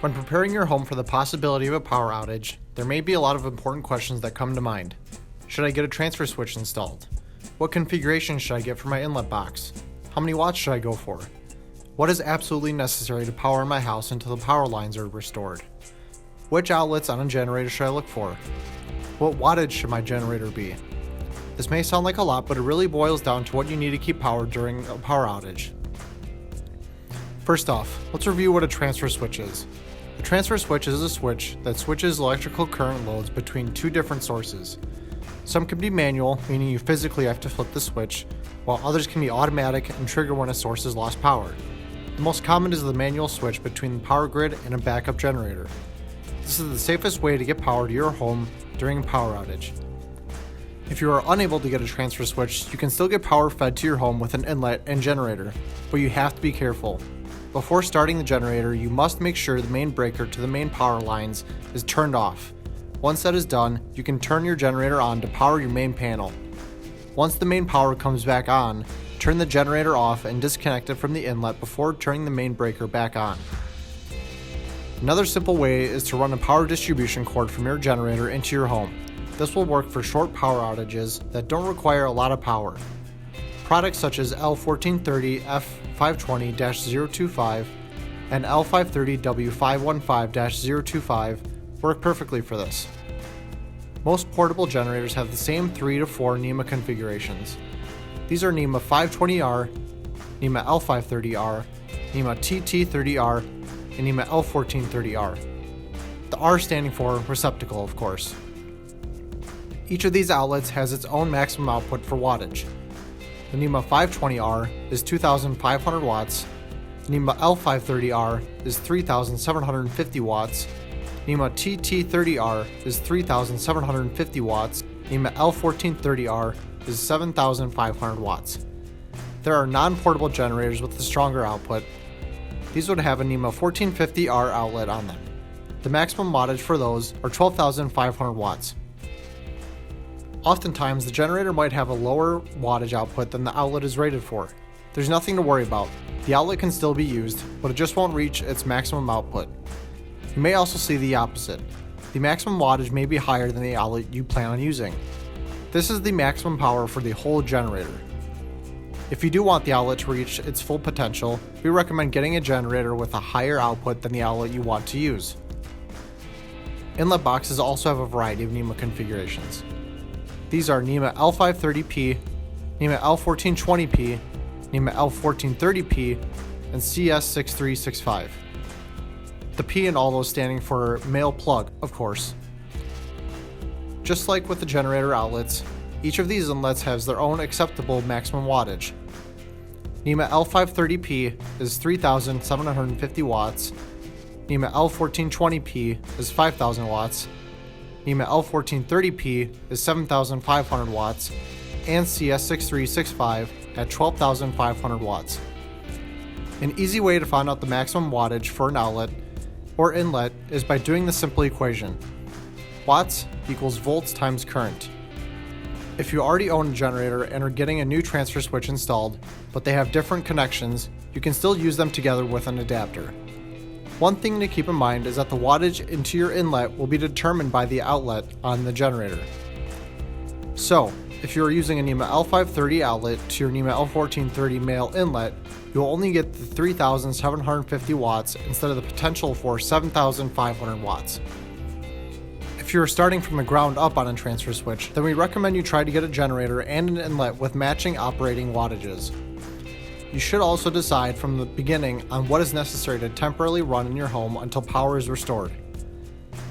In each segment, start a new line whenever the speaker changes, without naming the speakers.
When preparing your home for the possibility of a power outage, there may be a lot of important questions that come to mind. Should I get a transfer switch installed? What configuration should I get for my inlet box? How many watts should I go for? What is absolutely necessary to power my house until the power lines are restored? Which outlets on a generator should I look for? What wattage should my generator be? This may sound like a lot, but it really boils down to what you need to keep powered during a power outage. First off, let's review what a transfer switch is. A transfer switch is a switch that switches electrical current loads between two different sources. Some can be manual, meaning you physically have to flip the switch, while others can be automatic and trigger when a source has lost power. The most common is the manual switch between the power grid and a backup generator. This is the safest way to get power to your home during a power outage. If you are unable to get a transfer switch, you can still get power fed to your home with an inlet and generator, but you have to be careful. Before starting the generator, you must make sure the main breaker to the main power lines is turned off. Once that is done, you can turn your generator on to power your main panel. Once the main power comes back on, turn the generator off and disconnect it from the inlet before turning the main breaker back on. Another simple way is to run a power distribution cord from your generator into your home. This will work for short power outages that don't require a lot of power. Products such as L1430F520-025 and L530W515-025 work perfectly for this. Most portable generators have the same 3 to 4 NEMA configurations. These are NEMA 520R, NEMA L530R, NEMA TT30R, and NEMA L1430R. The R standing for receptacle, of course. Each of these outlets has its own maximum output for wattage. The NEMA 520R is 2,500 watts, NEMA L530R is 3,750 watts, NEMA TT30R is 3,750 watts, NEMA L1430R is 7,500 watts. There are non-portable generators with a stronger output. These would have a NEMA 1450R outlet on them. The maximum wattage for those are 12,500 watts. Oftentimes, the generator might have a lower wattage output than the outlet is rated for. There's nothing to worry about. The outlet can still be used, but it just won't reach its maximum output. You may also see the opposite. The maximum wattage may be higher than the outlet you plan on using. This is the maximum power for the whole generator. If you do want the outlet to reach its full potential, we recommend getting a generator with a higher output than the outlet you want to use. Inlet boxes also have a variety of NEMA configurations. These are NEMA L530P, NEMA L1420P, NEMA L1430P, and CS6365. The P in all those standing for male plug, of course. Just like with the generator outlets, each of these inlets has their own acceptable maximum wattage. NEMA L530P is 3,750 watts, NEMA L1420P is 5,000 watts, NEMA L1430P is 7,500 watts, and CS6365 at 12,500 watts. An easy way to find out the maximum wattage for an outlet or inlet is by doing the simple equation. Watts equals volts times current. If you already own a generator and are getting a new transfer switch installed, but they have different connections, you can still use them together with an adapter. One thing to keep in mind is that the wattage into your inlet will be determined by the outlet on the generator. So, if you are using a NEMA L530 outlet to your NEMA L1430 male inlet, you will only get the 3,750 watts instead of the potential for 7,500 watts. If you are starting from the ground up on a transfer switch, then we recommend you try to get a generator and an inlet with matching operating wattages. You should also decide from the beginning on what is necessary to temporarily run in your home until power is restored.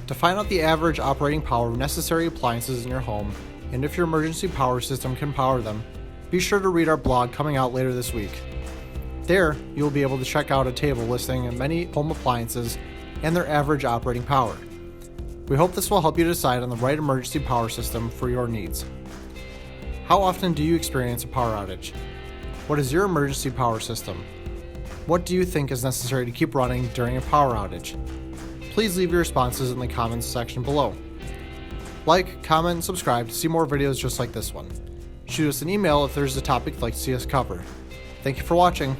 To find out the average operating power of necessary appliances in your home, and if your emergency power system can power them, be sure to read our blog coming out later this week. There, you will be able to check out a table listing many home appliances and their average operating power. We hope this will help you decide on the right emergency power system for your needs. How often do you experience a power outage? What is your emergency power system? What do you think is necessary to keep running during a power outage? Please leave your responses in the comments section below. Like, comment, and subscribe to see more videos just like this one. Shoot us an email if there's a topic you'd like to see us cover. Thank you for watching.